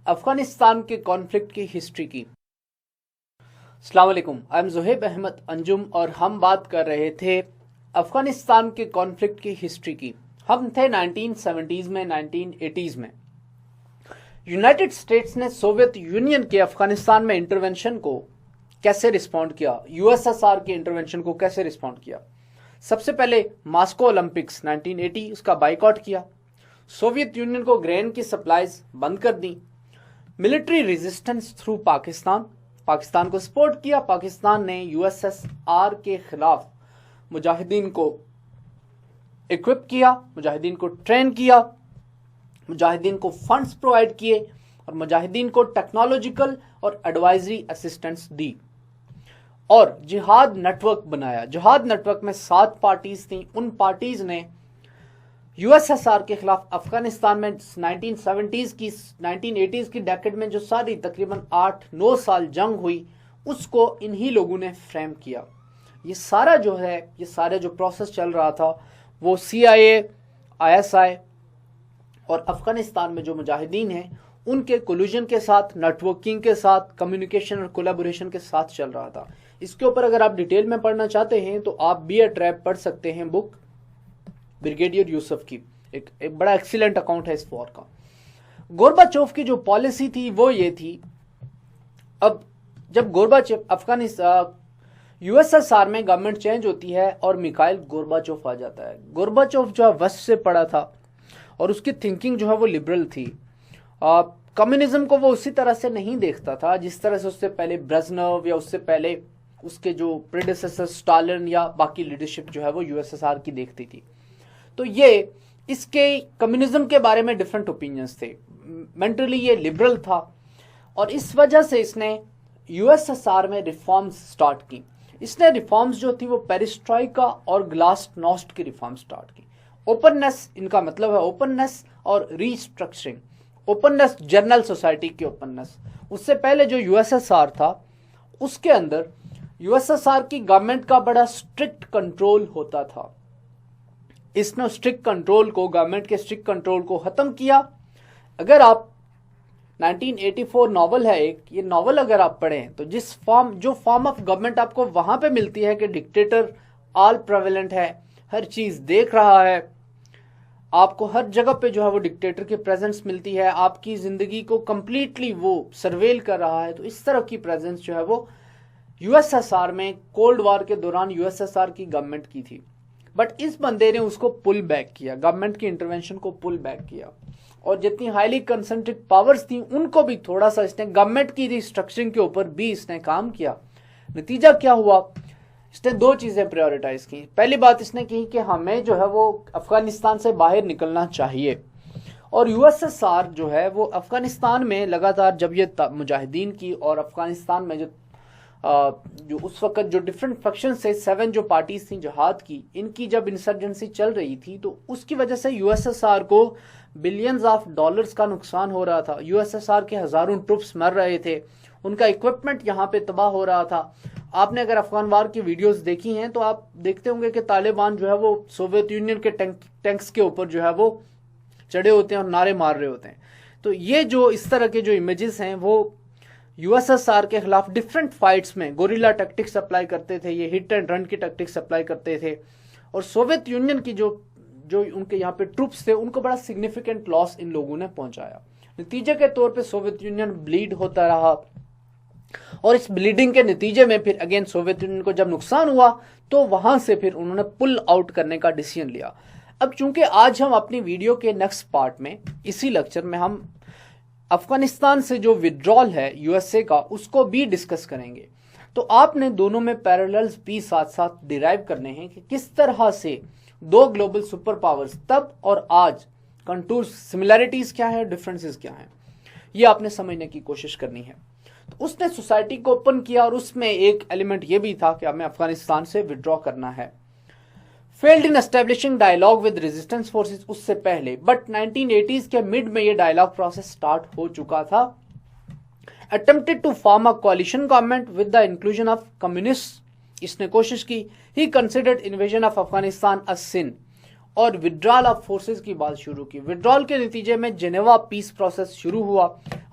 افغانستان کے کانفلکٹ کی ہسٹری کی۔ السلام علیکم، آئی ایم زہیب احمد انجم اور ہم بات کر رہے تھے افغانستان کے کانفلکٹ کی ہسٹری کی۔ ہم تھے 1970s میں 1980s میں۔ یونائٹڈ اسٹیٹس نے سوویت یونین کے افغانستان میں انٹرونشن کو کیسے رسپونڈ کیا، یو ایس ایس آر کے انٹرونشن کو کیسے رسپونڈ کیا۔ سب سے پہلے ماسکو اولمپکس 1980 اس کا بائیکاٹ کیا، سوویت یونین کو گرین کی سپلائیز بند کر دیں، ملٹری ریزسٹنس تھرو پاکستان کو سپورٹ کیا۔ پاکستان نے یو ایس ایس آر کے خلاف مجاہدین کو اکوپ کیا، مجاہدین کو ٹرین کیا، مجاہدین کو فنڈز پرووائڈ کیے اور مجاہدین کو ٹیکنالوجیکل اور ایڈوائزری اسسٹنس دی، اور جہاد نیٹ ورک بنایا۔ جہاد نیٹ ورک میں 7 پارٹیز تھیں۔ ان پارٹیز نے یو ایس ایس آر کے خلاف افغانستان میں 1970s کی 1980s کی ڈیکڈ میں جو ساری تقریباً 8-9 سال جنگ ہوئی، اس کو انہی لوگوں نے فریم کیا۔ یہ سارا جو پروسیس چل رہا تھا وہ سی آئی اے، آئی ایس آئی اور افغانستان میں جو مجاہدین ہیں ان کے کولوژن کے ساتھ، نیٹ ورکنگ کے ساتھ، کمیونیکیشن اور کولیبوریشن کے ساتھ چل رہا تھا۔ اس کے اوپر اگر آپ ڈیٹیل میں پڑھنا چاہتے ہیں تو آپ بی اے ٹریپ پڑھ سکتے ہیں، بک بریگیڈیئر یوسف کی، ایک بڑا ایکسیلنٹ اکاؤنٹ ہے اس وار کا۔ گورباچوف کی جو پالیسی تھی وہ یہ تھی، اب جب یو ایس ایس آر میں گورنمنٹ چینج ہوتی ہے اور میخائیل گورباچوف آ جاتا ہے۔ گورباچوف جو ہے ویسٹ سے پڑھا تھا اور اس کی تھنکنگ جو ہے وہ لبرل تھی۔ کمیونزم کو وہ اسی طرح سے نہیں دیکھتا تھا جس طرح سے اس سے پہلے برزنو یا اس سے پہلے اس کے جو پریڈیسیسر اسٹالن یا باقی لیڈرشپ جو ہے وہ یو ایس ایس آر کی دیکھتی تھی۔ تو یہ اس کے کمیونزم کے بارے میں ڈیفرنٹ اوپینینز تھے، مینٹلی یہ لبرل تھا، اور اس وجہ سے اس نے یو ایس ایس آر میں ریفارمز سٹارٹ کی۔ اس نے ریفارمز جو تھی وہ پیرسٹرائکا اور گلاسٹ نوسٹ کی ریفارم سٹارٹ کی۔ اوپننس، ان کا مطلب ہے اوپننس اور ری اسٹرکچرنگ۔ اوپننس جنرل سوسائٹی کی اوپننس۔ اس سے پہلے جو یو ایس ایس آر تھا اس کے اندر یو ایس ایس آر کی گورنمنٹ کا بڑا اسٹرکٹ کنٹرول ہوتا تھا۔ اس نے گورنمنٹ کے اسٹرکٹ کنٹرول کو ختم کیا۔ اگر آپ 1984 ناول ہے ایک، یہ ناول اگر آپ پڑھیں تو جو فارم آف گورنمنٹ آپ کو وہاں پہ ملتی ہے کہ ڈکٹیٹر آل پریویلنٹ ہے، ہر چیز دیکھ رہا ہے، آپ کو ہر جگہ پہ جو ہے وہ ڈکٹیٹر کی پریزنس ملتی ہے، آپ کی زندگی کو کمپلیٹلی وہ سرویل کر رہا ہے، تو اس طرح کی پریزنس جو ہے وہ یو ایس ایس آر میں کولڈ وار کے دوران یو ایس ایس آر کی گورنمنٹ کی تھی۔ بٹ اس بندے نے اس کو پل بیک کیا، گورنمنٹ کی انٹرونشن کو پل بیک کیا، اور جتنی ہائیلی کنسنٹریٹ پاورز تھیں ان کو بھی تھوڑا سا اس نے گورنمنٹ کی ریسٹرکچرنگ کے اوپر بھی اس نے کام کیا۔ نتیجہ کیا ہوا؟ اس نے 2 چیزیں پریورٹائز کی۔ پہلی بات اس نے کی کہ ہمیں جو ہے وہ افغانستان سے باہر نکلنا چاہیے، اور یو ایس ایس آر جو ہے وہ افغانستان میں لگاتار جب یہ مجاہدین کی اور افغانستان میں جو اس وقت جو ڈفرینٹ فیکشن سے 7 جو پارٹیز تھیں جہاد کی، ان کی جب انسرجنسی چل رہی تھی تو اس کی وجہ سے یو ایس ایس آر کو بلینز آف ڈالرز کا نقصان ہو رہا تھا۔ یو ایس ایس آر کے ہزاروں ٹروپس مر رہے تھے، ان کا اکوپمنٹ یہاں پہ تباہ ہو رہا تھا۔ آپ نے اگر افغان وار کی ویڈیوز دیکھی ہیں تو آپ دیکھتے ہوں گے کہ طالبان جو ہے وہ سوویت یونین کے ٹینکس کے اوپر جو ہے وہ چڑھے ہوتے ہیں اور نعرے مار رہے ہوتے ہیں۔ تو یہ جو اس طرح کے جو امیجز ہیں وہ یو ایس ایس آر کے خلاف ڈفرینٹ فائٹس میں گوریلا ٹیکٹکس اپلائی کرتے تھے، یہ ہٹ اینڈ رن کی ٹیکٹکس اپلائی کرتے تھے، اور سوویت یونین کی جو ان کے یہاں پہ ٹروپس تھے ان کو بڑا سگنیفیکنٹ لاس ان لوگوں نے پہنچایا۔ نتیجے کے طور پہ سوویت یونین بلیڈ ہوتا رہا، اور اس بلیڈنگ کے نتیجے میں پھر اگین سوویت یونین کو جب نقصان ہوا تو وہاں سے پھر انہوں نے پل آؤٹ کرنے کا ڈیسیژن لیا۔ اب چونکہ آج ہم اپنی ویڈیو کے نیکسٹ پارٹ میں، اسی لیکچر میں، ہم افغانستان سے جو وڈرال ہے یو ایس اے کا اس کو بھی ڈسکس کریں گے، تو آپ نے دونوں میں پیراللز بھی ساتھ ساتھ ڈیرائیو کرنے ہیں کہ کس طرح سے 2 گلوبل سپر پاورز تب اور آج کنٹور سملیرٹیز کیا ہیں، ڈفرنسز کیا ہیں، یہ آپ نے سمجھنے کی کوشش کرنی ہے۔ تو اس نے سوسائٹی کو اوپن کیا، اور اس میں ایک ایلیمنٹ یہ بھی تھا کہ ہمیں افغانستان سے ودرا کرنا ہے۔ Failed in establishing dialogue with resistance forces اس سے پہلے، بٹ 1980s کے مڈ میں یہ ڈائلاگ پروسیس سٹارٹ ہو چکا تھا۔ attempted to form a coalition government with the inclusion of communists، اس نے کوشش کی۔ he considered invasion of Afghanistan a sin، اور withdrawal of forces کی بات شروع کی۔ withdrawal کے نتیجے میں جنیوا پیس پروسیس شروع ہوا۔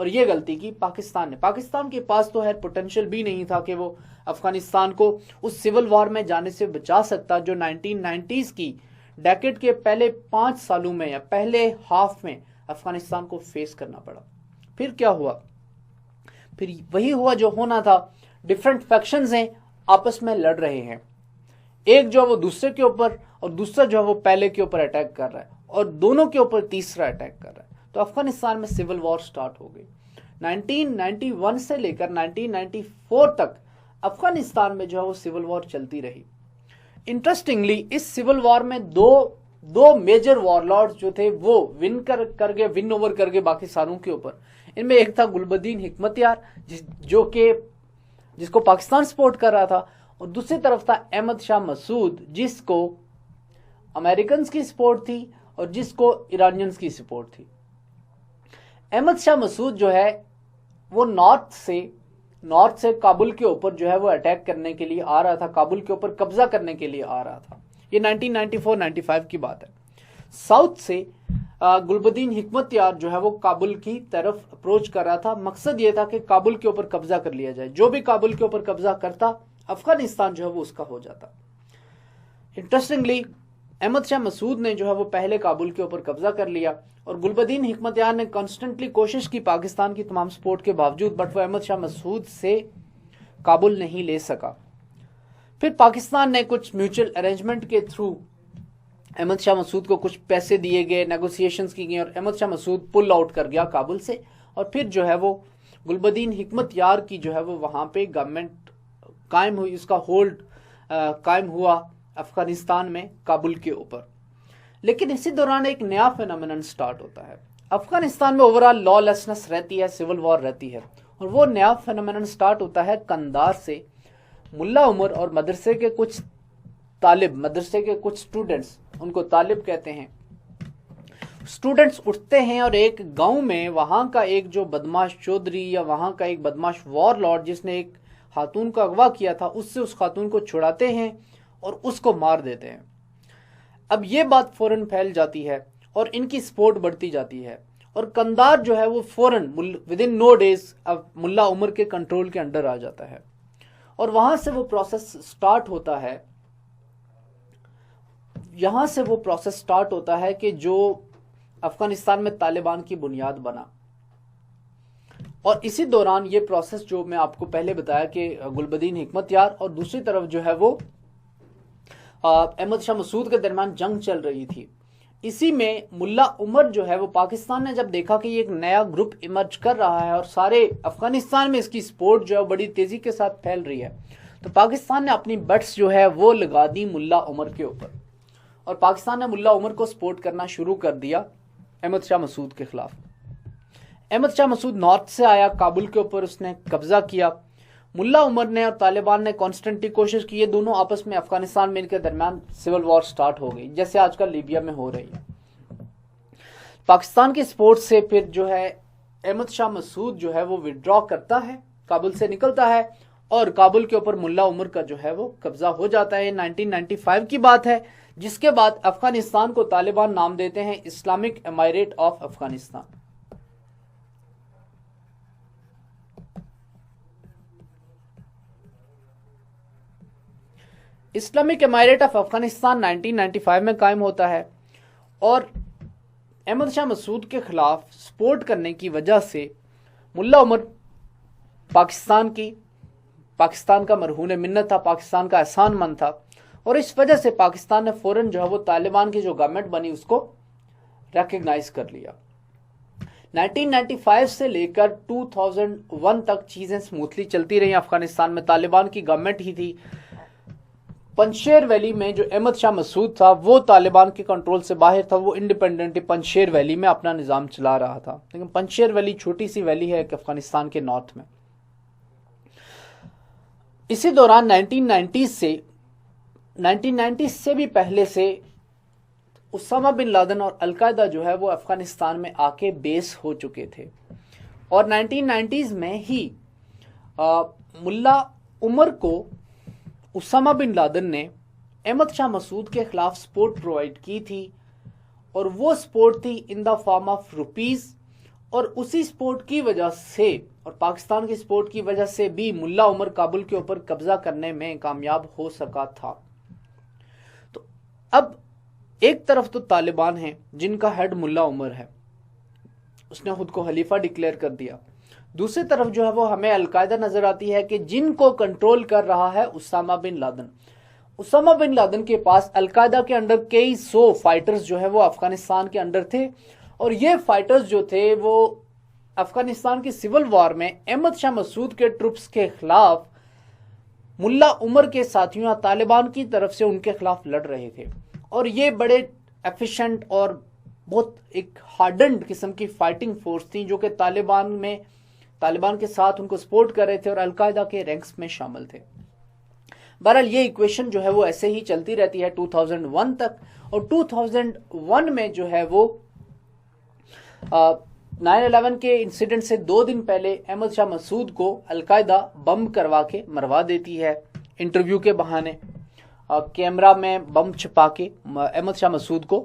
اور یہ غلطی کی پاکستان نے. پاکستان کے پاس تو پوٹینشیل بھی نہیں تھا کہ وہ افغانستان کو اس سول وار میں جانے سے بچا سکتا جو 1990s کی ڈیکیڈ کے پہلے 5 سالوں میں یا پہلے ہاف میں افغانستان کو فیس کرنا پڑا. پھر کیا ہوا؟ پھر وہی ہوا جو ہونا تھا. ڈفرنٹ فیکشنز ہیں، آپس میں لڑ رہے ہیں. ایک جو وہ دوسرے کے اوپر اور دوسرا جو ہے وہ پہلے کے اوپر اٹیک کر رہا ہے اور دونوں کے اوپر تیسرا اٹیک کر رہا ہے. تو افغانستان میں سول وار سٹارٹ ہو گئی. 1991 سے لے کر 1994 تک افغانستان میں جو ہے وہ سول وار چلتی رہی. انٹرسٹنگلی اس سول وار میں دو میجر وار لارڈز جو تھے وہ ون اوور کر گئے باقی ساروں کے اوپر. ان میں ایک تھا گلبدین حکمتیار جس کو پاکستان سپورٹ کر رہا تھا، اور دوسری طرف تھا احمد شاہ مسعود جس کو امریکنز کی سپورٹ تھی اور جس کو ایرانینز کی سپورٹ تھی. احمد شاہ مسعود جو ہے وہ نارتھ سے کابل کے اوپر جو ہے وہ اٹیک کرنے کے لیے آ رہا تھا، کابل کے اوپر قبضہ کرنے کے لیے آ رہا تھا. یہ 1994-95 کی بات ہے. ساؤتھ سے گلبدین حکمتیار جو ہے وہ کابل کی طرف اپروچ کر رہا تھا. مقصد یہ تھا کہ کابل کے اوپر قبضہ کر لیا جائے. جو بھی کابل کے اوپر قبضہ کرتا افغانستان جو ہے وہ اس کا ہو جاتا. انٹرسٹنگلی احمد شاہ مسعود نے جو ہے وہ پہلے کابل کے اوپر قبضہ کر لیا اور گلبدین حکمتیار نے کانسٹنٹلی کوشش کی پاکستان کی تمام سپورٹ کے باوجود، بٹ وہ احمد شاہ مسعود سے کابل نہیں لے سکا. پھر پاکستان نے کچھ میوچل ارینجمنٹ کے تھرو احمد شاہ مسعود کو کچھ پیسے دیے گئے، نیگوسیشنز کی گئی اور احمد شاہ مسعود پل آؤٹ کر گیا کابل سے. اور پھر جو ہے وہ گلبدین حکمتیار کی جو ہے وہ وہاں پہ گورنمنٹ قائم ہوئی، اس کا ہولڈ قائم ہوا افغانستان میں کابل کے اوپر. لیکن اسی دوران ایک نیا فینومینن سٹارٹ ہوتا ہے. افغانستان میں اوورال لا لیسنس رہتی ہے، سول وار رہتی ہے، اور وہ نیا فینومینن سٹارٹ ہوتا ہے قندھار سے. ملا عمر اور مدرسے کے کچھ اسٹوڈنٹس، ان کو طالب کہتے ہیں، اسٹوڈنٹس اٹھتے ہیں اور ایک گاؤں میں وہاں کا ایک جو بدماش چودھری یا وہاں کا ایک بدماش وار لارڈ جس نے ایک خاتون کا اغوا کیا تھا اس سے اس خاتون کو چھڑاتے ہیں اور اس کو مار دیتے ہیں. اب یہ بات فوراً پھیل جاتی ہے اور ان کی سپورٹ بڑھتی جاتی ہے اور قندھار جو ہے وہ فوراً ودن نو ڈیز اب ملا عمر کے کنٹرول کے انڈر آ جاتا ہے. اور وہاں سے وہ پروسیس سٹارٹ ہوتا ہے کہ جو افغانستان میں طالبان کی بنیاد بنا. اور اسی دوران یہ پروسیس جو میں آپ کو پہلے بتایا کہ گلبدین حکمتیار اور دوسری طرف جو ہے وہ احمد شاہ مسعود کے درمیان جنگ چل رہی تھی. اسی میں ملا عمر جو ہے وہ پاکستان نے جب دیکھا کہ یہ ایک نیا گروپ ایمرج کر رہا ہے اور سارے افغانستان میں اس کی سپورٹ جو ہے بڑی تیزی کے ساتھ پھیل رہی ہے، تو پاکستان نے اپنی بٹس جو ہے وہ لگا دی ملا عمر کے اوپر اور پاکستان نے ملا عمر کو سپورٹ کرنا شروع کر دیا احمد شاہ مسعود کے خلاف. احمد شاہ مسعود نارتھ سے آیا، کابل کے اوپر اس نے قبضہ کیا. ملا عمر نے اور طالبان نے کانسٹنٹلی کوشش کی، یہ دونوں آپس میں افغانستان میں ان کے درمیان سول وار سٹارٹ ہو گئی جیسے آج کل لیبیا میں ہو رہی ہے. پاکستان کی سپورٹ سے پھر جو ہے احمد شاہ مسعود جو ہے وہ وڈرا کرتا ہے، کابل سے نکلتا ہے اور کابل کے اوپر ملا عمر کا جو ہے وہ قبضہ ہو جاتا ہے. 1995 کی بات ہے جس کے بعد افغانستان کو طالبان نام دیتے ہیں Islamic Emirate of Afghanistan. Islamic Emirate of Afghanistan 1995 میں قائم ہوتا ہے اور احمد شاہ مسعود کے خلاف سپورٹ کرنے کی وجہ سے ملا عمر پاکستان کا مرہون منت تھا، پاکستان کا احسان مند تھا اور اس وجہ سے پاکستان نے فوراً جو ہے وہ طالبان کی جو گورنمنٹ بنی اس کو ریکگنائز کر لیا. 1995 سے لے کر 2001 تک چیزیں سموتھلی چلتی رہی. افغانستان میں طالبان کی گورنمنٹ ہی تھی. پنشیر ویلی میں جو احمد شاہ مسعود تھا وہ طالبان کے کنٹرول سے باہر تھا، وہ انڈیپینڈنٹ پنشیر ویلی میں اپنا نظام چلا رہا تھا. لیکن پنشیر ویلی چھوٹی سی ویلی ہے افغانستان کے نارتھ میں. اسی دوران 1990 سے بھی پہلے سے اسامہ بن لادن اور القاعدہ جو ہے وہ افغانستان میں آ کے بیس ہو چکے تھے اور 1990s میں ہی ملا عمر کو اسامہ بن لادن نے احمد شاہ مسعود کے خلاف سپورٹ پرووائڈ کی تھی اور وہ سپورٹ تھی ان دا فارم آف روپیز اور اسی سپورٹ کی وجہ سے اور پاکستان کی سپورٹ کی وجہ سے بھی ملا عمر کابل کے اوپر قبضہ کرنے میں کامیاب ہو سکا تھا. تو اب ایک طرف تو طالبان ہیں جن کا ہیڈ ملا عمر ہے, اس نے خود کو خلیفہ ڈکلیئر کر دیا. دوسری طرف جو ہے وہ ہمیں القاعدہ نظر آتی ہے کہ جن کو کنٹرول کر رہا ہے Osama bin Laden. Osama bin Laden کے پاس القاعدہ کے انڈر کئی سو فائٹرز جو ہے وہ افغانستان کے انڈر تھے, اور یہ فائٹرز جو تھے وہ افغانستان کی سول وار میں احمد شاہ مسعود کے ٹروپس کے خلاف ملا عمر کے ساتھیوں طالبان کی طرف سے ان کے خلاف لڑ رہے تھے. اور یہ بڑے ایفیشنٹ اور بہت ایک ہارڈنڈ قسم کی فائٹنگ فورس تھی جو کہ طالبان کے ساتھ ان کو سپورٹ کر رہے تھے اور القاعدہ کے رینکس میں شامل تھے. بہرحال یہ ایکویشن جو ہے وہ ایسے ہی چلتی رہتی ہے 2001 تک, اور 2001 میں جو ہے وہ 9/11 کے انسیڈنٹ سے 2 دن پہلے احمد شاہ مسعود کو القاعدہ بم کروا کے مروا دیتی ہے انٹرویو کے بہانے. کیمرہ میں بم چھپا کے احمد شاہ مسعود کو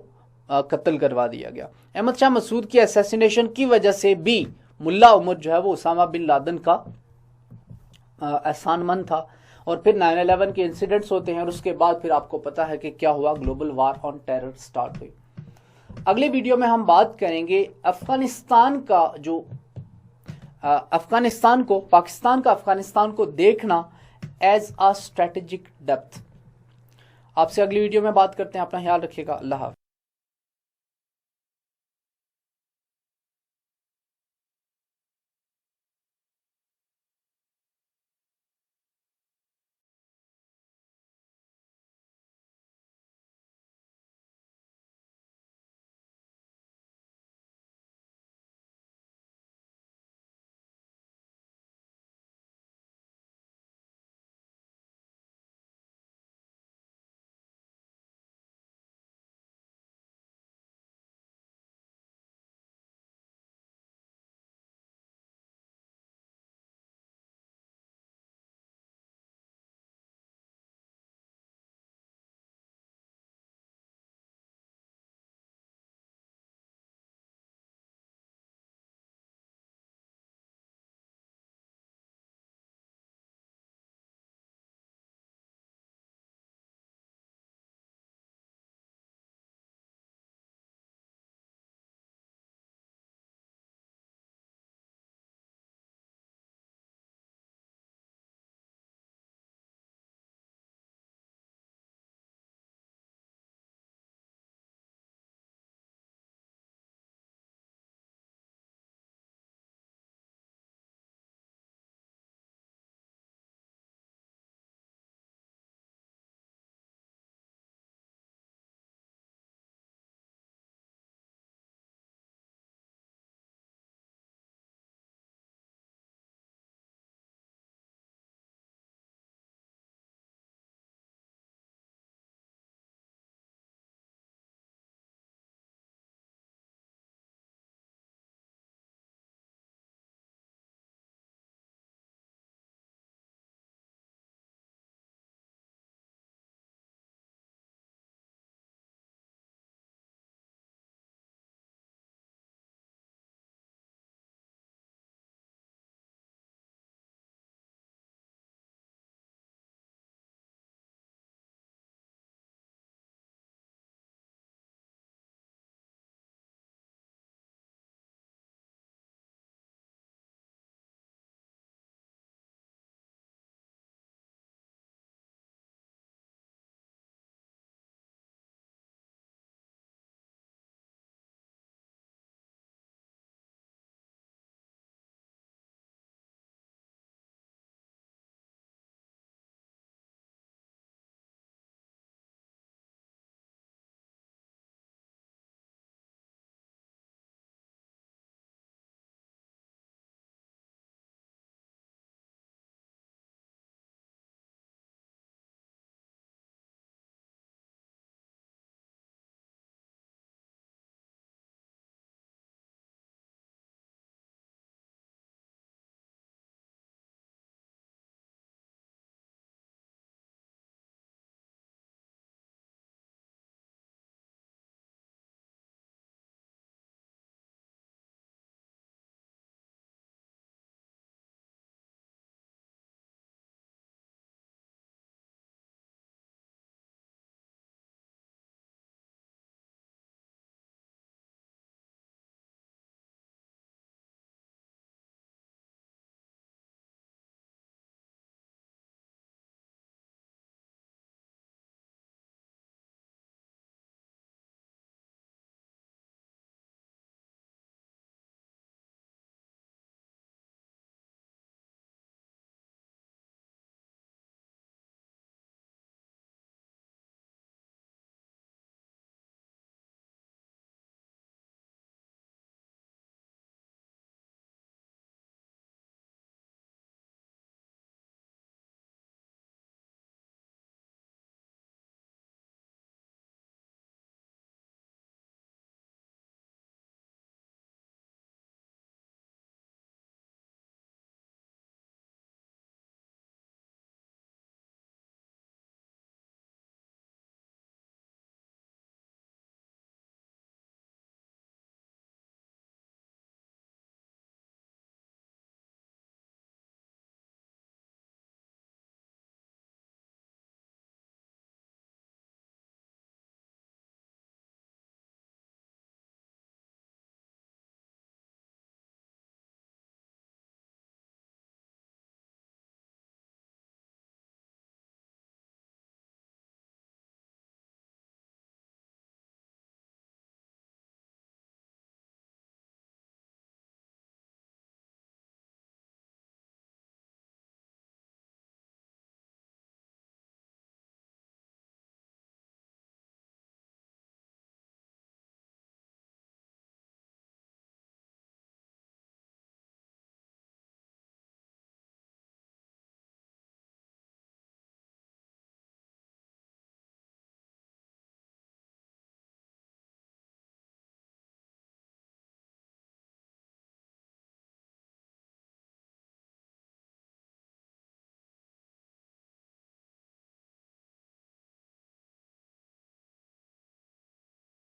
قتل کروا دیا گیا. احمد شاہ مسعود کی اسیسینیشن کی وجہ سے بھی ملا عمر جو ہے وہ اسامہ بن لادن کا احسان مند تھا. اور پھر 9/11 کے انسیڈنٹس ہوتے ہیں, اور اس کے بعد پھر آپ کو پتا ہے کہ کیا ہوا, global war on terror start ہوئی. اگلے ویڈیو میں ہم بات کریں گے افغانستان کا افغانستان کو دیکھنا ایز اے اسٹریٹجک ڈیپتھ. آپ سے اگلی ویڈیو میں بات کرتے ہیں. اپنا خیال رکھیے گا. اللہ حافظ.